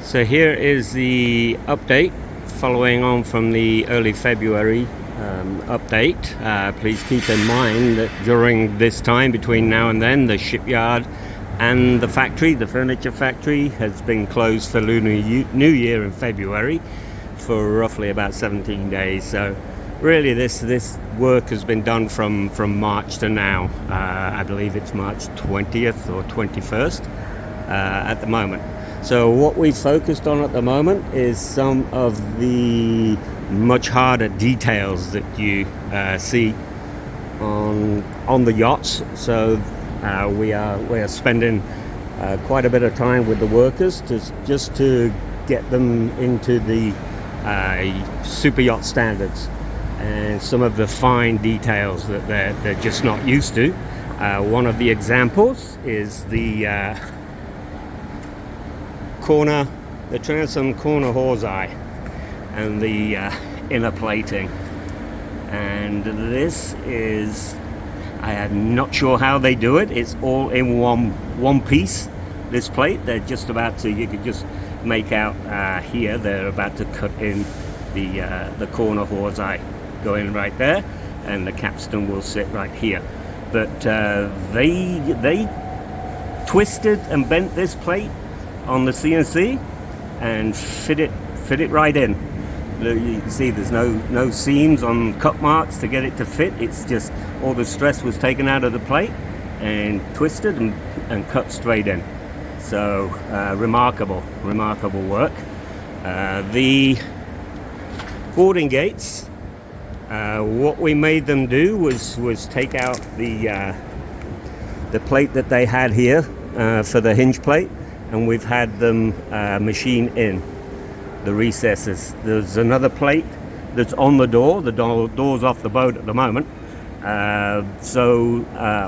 So here is the update following on from the early February update. Please keep in mind that during this time between now and then, the shipyard and the factory, the furniture factory, has been closed for Lunar New Year in February for roughly about 17 days. So really this work has been done from March to now. I believe it's March 20th or 21st at the moment. So what we focused on at the moment is some of the much harder details that you see on the yachts. So we are spending quite a bit of time with the workers just to get them into the super yacht standards and some of the fine details that they're just not used to. One of the examples is the transom corner hawse eye and the inner plating, and this is, I am not sure how they do it. It's all in one piece, this plate. They're just about to, you could just make out here, they're about to cut in the corner hawse eye, go in right there, and the capstan will sit right here. But they twisted and bent this plate on the CNC and fit it right in. You can see there's no seams on cut marks to get it to fit. It's just all the stress was taken out of the plate and twisted and cut straight in. So remarkable work. The boarding gates, what we made them do was take out the plate that they had here for the hinge plate, and we've had them machine in the recesses. There's another plate that's on the door. The door's off the boat at the moment. So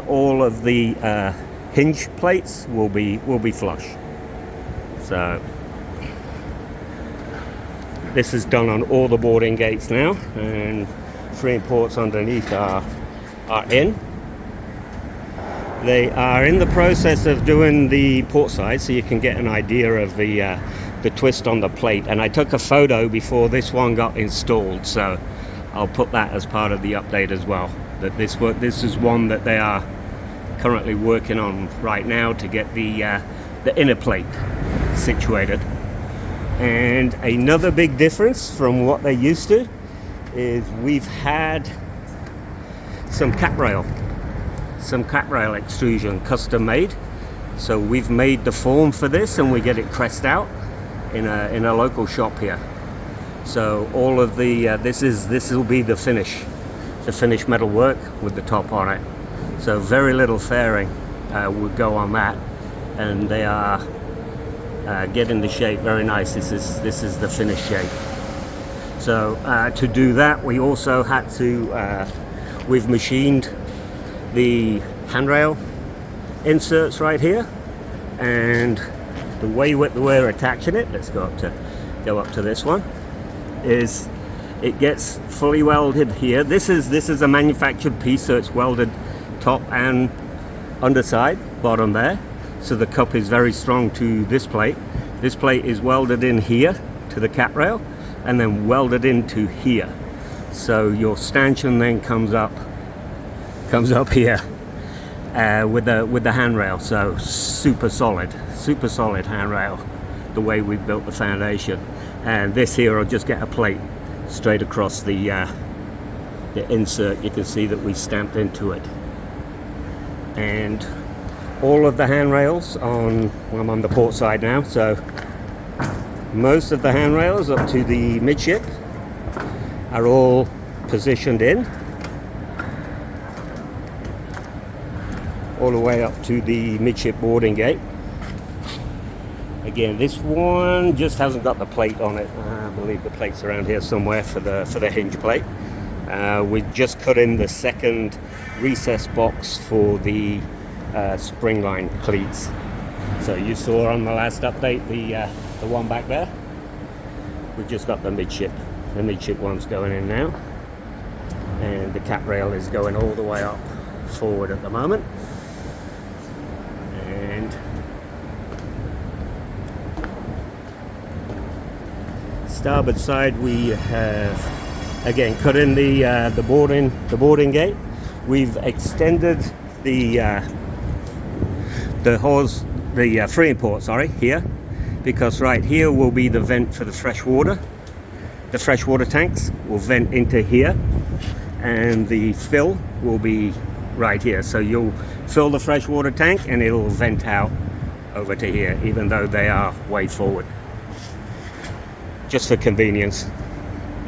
all of the hinge plates will be flush. So this is done on all the boarding gates now, and 3 ports underneath are in. They are in the process of doing the port side, so you can get an idea of the twist on the plate. And I took a photo before this one got installed, so I'll put that as part of the update as well. That this is one that they are currently working on right now to get the inner plate situated. And another big difference from what they used to is we've had some cap rail extrusion custom made. So we've made the form for this, and we get it pressed out in a local shop here. So all of the this will be the finished metal work with the top on it. So very little fairing would go on that, and they are getting the shape very nice. This is the finished shape. So to do that, we also had to we've machined the handrail inserts right here, and the way we're attaching it, let's go up to this one, is it gets fully welded here. This is a manufactured piece, so it's welded top and underside, bottom there. So the cup is very strong to this plate. This plate is welded in here to the cap rail and then welded into here. So your stanchion then comes up here with the handrail. So super solid handrail, the way we've built the foundation. And this here, I'll just get a plate straight across the insert. You can see that we stamped into it. And all of the handrails I'm on the port side now, so most of the handrails up to the midship are all positioned in, all the way up to the midship boarding gate. Again, this one just hasn't got the plate on it. I believe the plate's around here somewhere for the hinge plate. We just cut in the second recess box for the springline cleats. So you saw on the last update the one back there. We've just got the midship one's going in now, and the cap rail is going all the way up forward at the moment. And starboard side, we have again cut in the boarding gate. We've extended the hose, the free import, sorry, here, because right here will be the vent for the fresh water. The freshwater tanks will vent into here, and the fill will be right here. So you'll fill the freshwater tank and it'll vent out over to here, even though they are way forward, just for convenience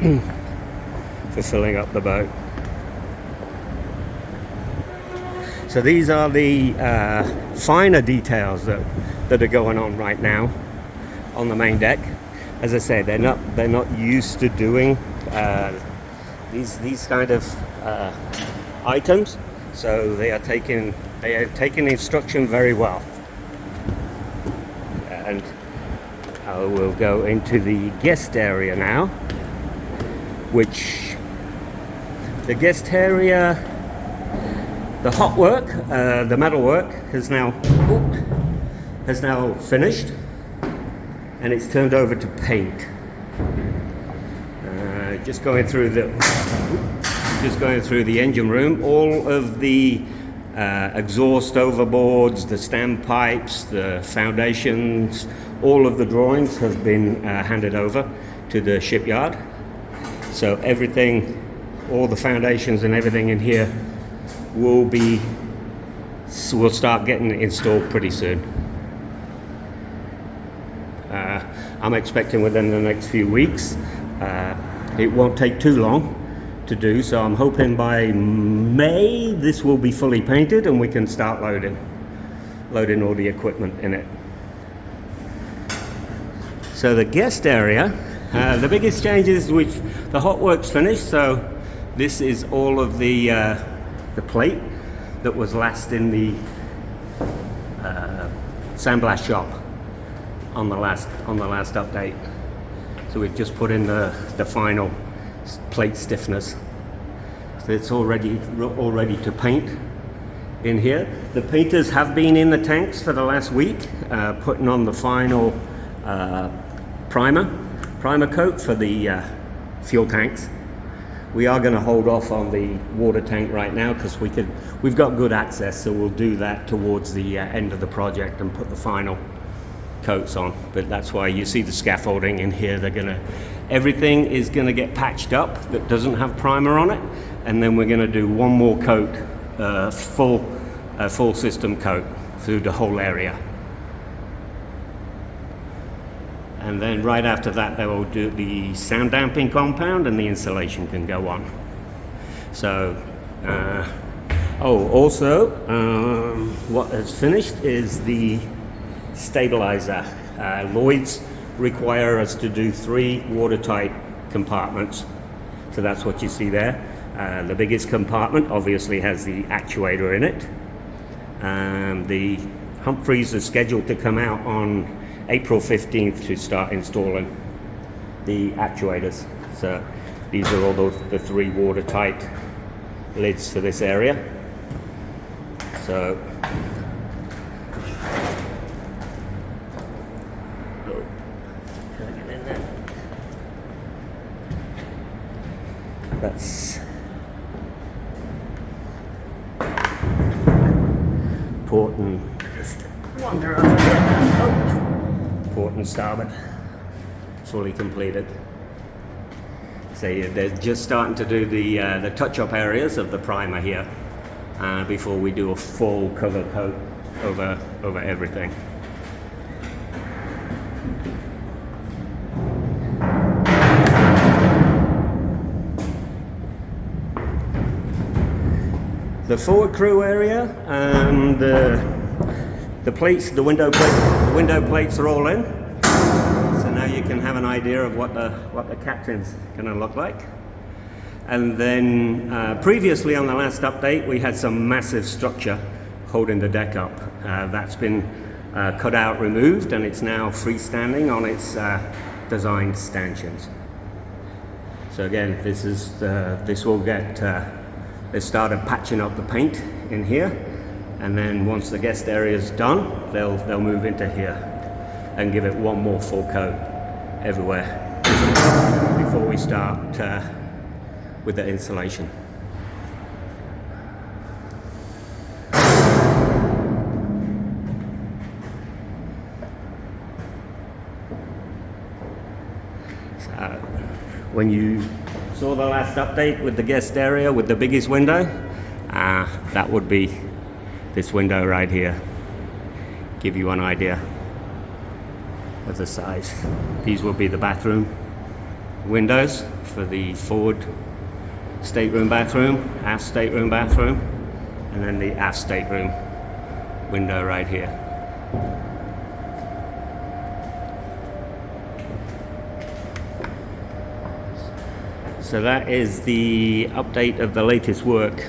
for filling up the boat. So these are the finer details that are going on right now on the main deck. As I say, they're not used to doing these kind of items, so they are taking instruction very well. And I will go into the guest area now, which the guest area, the hot work, the metal work has now finished, and it's turned over to paint. Just going through the engine room. All of the exhaust overboards, the standpipes, the foundations, all of the drawings have been handed over to the shipyard. So everything, all the foundations and everything in here will start getting installed pretty soon. I'm expecting within the next few weeks. It won't take too long to do, so I'm hoping by May this will be fully painted and we can start loading all the equipment in it. So the guest area, the biggest change is the hot work's finished. So this is all of the plate that was last in the sandblast shop on the last update. So we've just put in the final plate stiffness. So it's all ready to paint in here. The painters have been in the tanks for the last week, putting on the final primer coat for the fuel tanks. We are going to hold off on the water tank right now because we've got good access, so we'll do that towards the end of the project and put the final coats on. But that's why you see the scaffolding in here. Everything is gonna get patched up that doesn't have primer on it, and then we're gonna do one more coat, full system coat through the whole area. And then right after that, they will do the sound damping compound and the insulation can go on. So, also, what is finished is the stabilizer. Lloyd's require us to do 3 watertight compartments. So that's what you see there. The biggest compartment obviously has the actuator in it. The Humphreys are scheduled to come out on April 15th to start installing the actuators. So these are all the 3 watertight lids for this area. So that's port and just wander over there. Port and starboard fully completed. So they're just starting to do the touch-up areas of the primer here before we do a full cover coat over everything. The forward crew area, the plates, the window plates are all in. So now you can have an idea of what the captain's going to look like. And then previously on the last update, we had some massive structure holding the deck up. That's been cut out, removed, and it's now freestanding on its designed stanchions. So again, this will get. They started patching up the paint in here, and then once the guest area is done, they'll move into here and give it one more full coat everywhere. before we start with the installation. So when you saw the last update with the guest area with the biggest window, that would be this window right here. Give you an idea of the size. These will be the bathroom windows for the forward stateroom bathroom, aft stateroom bathroom, and then the aft stateroom window right here. So that is the update of the latest work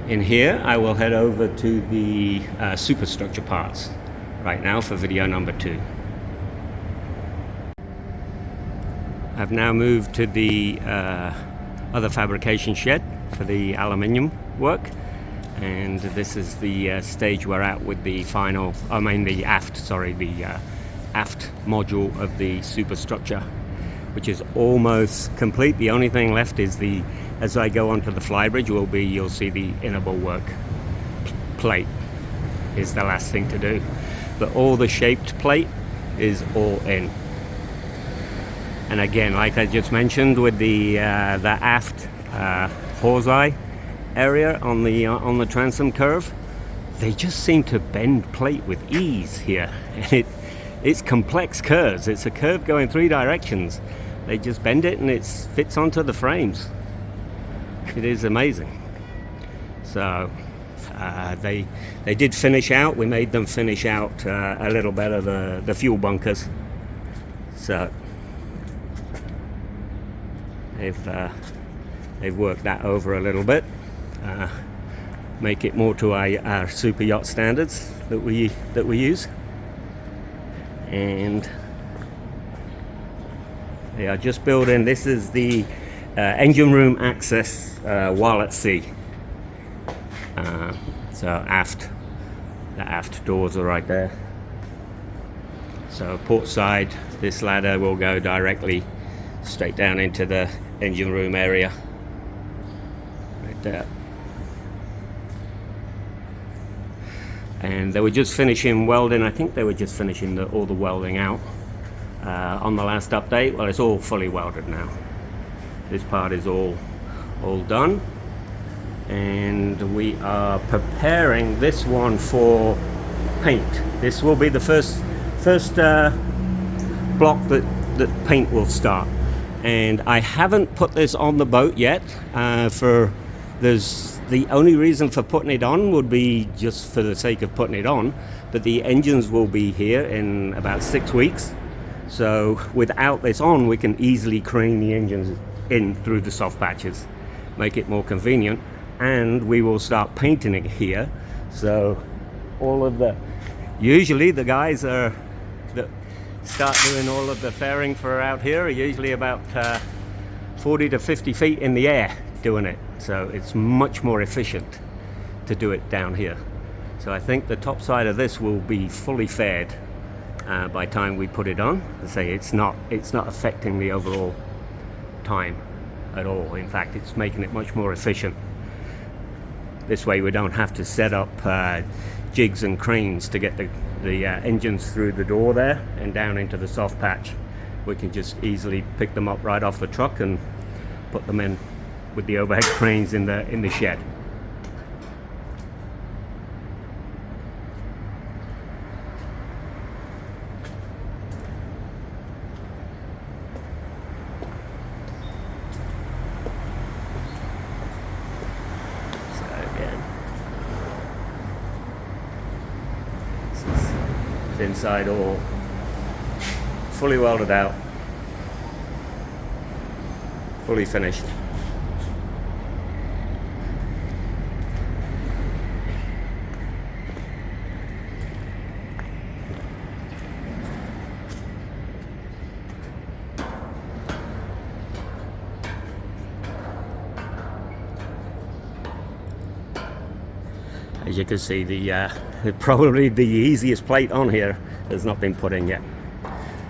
in here. I will head over to the superstructure parts right now for video number 2. I've now moved to the other fabrication shed for the aluminium work, and this is the stage we're at with the final, the aft module of the superstructure, which is almost complete. The only thing left is as I go onto the flybridge, you'll see the inner bulwark plate is the last thing to do. But all the shaped plate is all in. And again, like I just mentioned, with the aft hawse-eye area on the transom curve, they just seem to bend plate with ease here. And it's complex curves. It's a curve going 3 directions. They just bend it and it fits onto the frames. It is amazing. So they did finish out. We made them finish out a little better the fuel bunkers. So they've worked that over a little bit, make it more to our super yacht standards that we use. And they are just building. This is the engine room access while at sea. So the aft doors are right there. So port side, this ladder will go directly straight down into the engine room area right there. And they were just finishing welding. I think they were just finishing all the welding out on the last update. Well, it's all fully welded now. This part is all done, and we are preparing this one for paint. This will be the first block that paint will start. And I haven't put this on the boat yet. The only reason for putting it on would be just for the sake of putting it on, but the engines will be here in about 6 weeks. So without this on, we can easily crane the engines in through the soft patches, make it more convenient, and we will start painting it here. So usually the guys that start doing all of the fairing for out here are usually about 40 to 50 feet in the air doing it. So it's much more efficient to do it down here. So I think the top side of this will be fully faired by the time we put it on. I say it's not affecting the overall time at all. In fact, it's making it much more efficient. This way we don't have to set up jigs and cranes to get the engines through the door there and down into the soft patch. We can just easily pick them up right off the truck and put them in with the overhead cranes in the shed. So again, this is inside all fully welded out, fully finished. As you can see, probably the easiest plate on here has not been put in yet.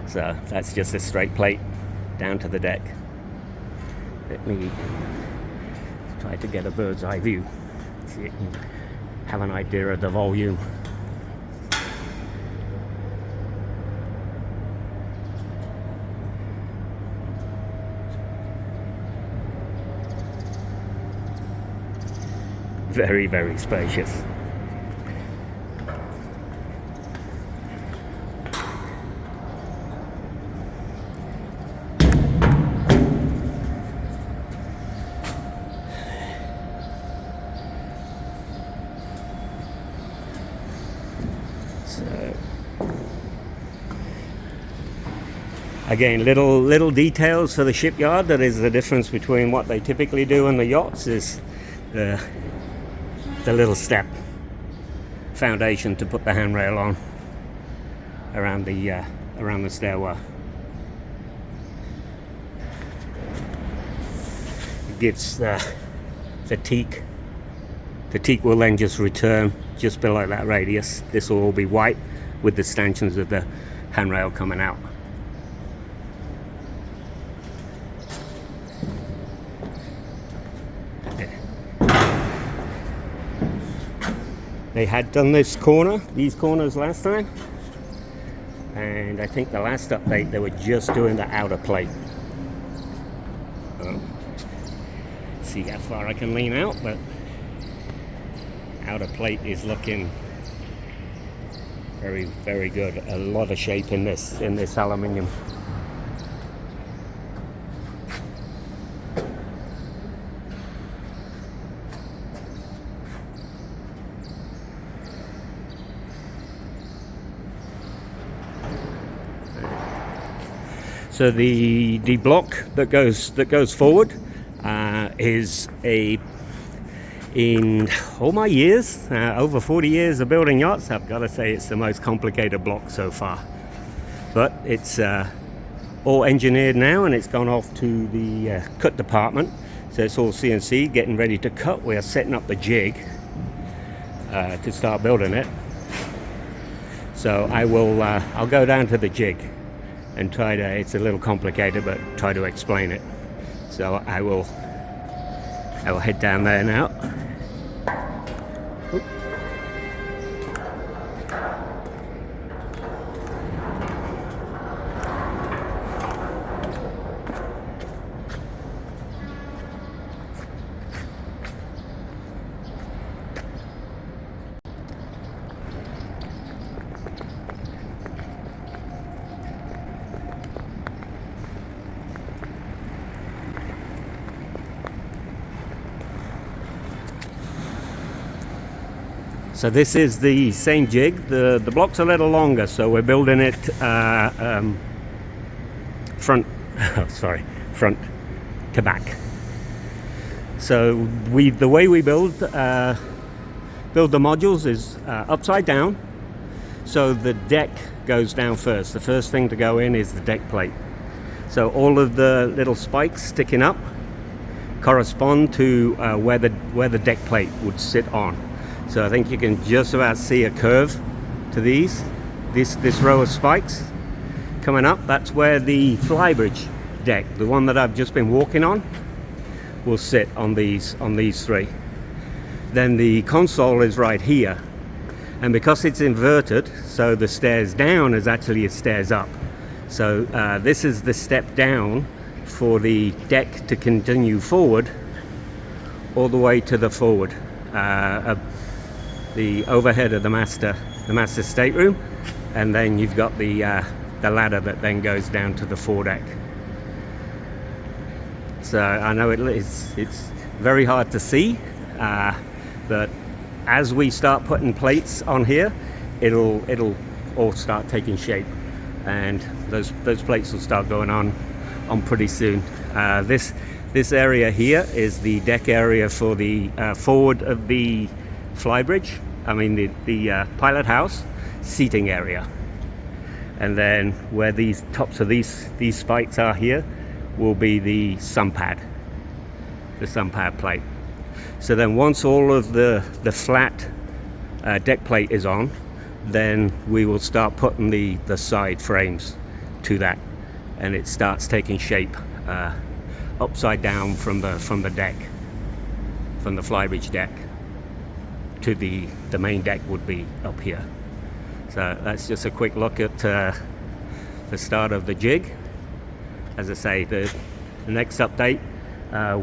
So that's just a straight plate down to the deck. Let me try to get a bird's eye view so you can have an idea of the volume. Very, very spacious. Again, little details for the shipyard. That is the difference between what they typically do on the yachts, is the little step foundation to put the handrail on around the stairwell. It gives the teak. The teak will then just return just below that radius. This will all be white with the stanchions of the handrail coming out. They had done these corners last time, and I think the last update they were just doing the outer plate. See how far I can lean out, but outer plate is looking very, very good. A lot of shape in this aluminium. So the block that goes forward is in all my years, over 40 years of building yachts, I've got to say it's the most complicated block so far. But it's all engineered now, and it's gone off to the cut department. So it's all CNC, getting ready to cut. We are setting up the jig to start building it. So I'll go down to the jig and try to, it's a little complicated, but try to explain it. So I will head down there now. Oop. So this is the same jig. The block's a little longer, so we're building it front to back. So the way we build the modules is upside down. So the deck goes down first. The first thing to go in is the deck plate. So all of the little spikes sticking up correspond to where the deck plate would sit on. So I think you can just about see a curve to this row of spikes coming up. That's where the flybridge deck, the one that I've just been walking on, will sit on these three. Then the console is right here, and because it's inverted, so the stairs down is actually a stairs up. So this is the step down for the deck to continue forward all the way to the forward. The overhead of the master stateroom, and then you've got the ladder that then goes down to the foredeck. So I know it's very hard to see, but as we start putting plates on here, it'll all start taking shape, and those plates will start going on pretty soon. This area here is the deck area for the forward of the flybridge. I mean the pilot house seating area, and then where these tops of these spikes are here will be the sun pad plate. So then once all of the flat deck plate is on, then we will start putting the side frames to that and it starts taking shape upside down from the deck, from the flybridge deck to the main deck would be up here. So that's just a quick look at the start of the jig. As I say, the next update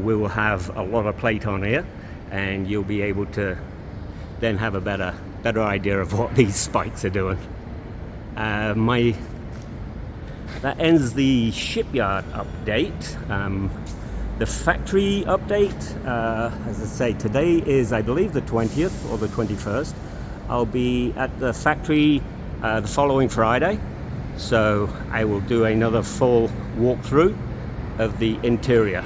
we will have a lot of plate on here, and you'll be able to then have a better idea of what these spikes are doing. That ends the shipyard update. The factory update, as I say, today is, I believe, the 20th or the 21st. I'll be at the factory the following Friday, so I will do another full walkthrough of the interior.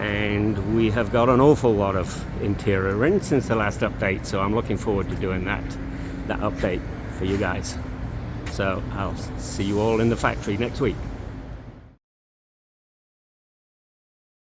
And we have got an awful lot of interior in since the last update, so I'm looking forward to doing that update for you guys. So I'll see you all in the factory next week.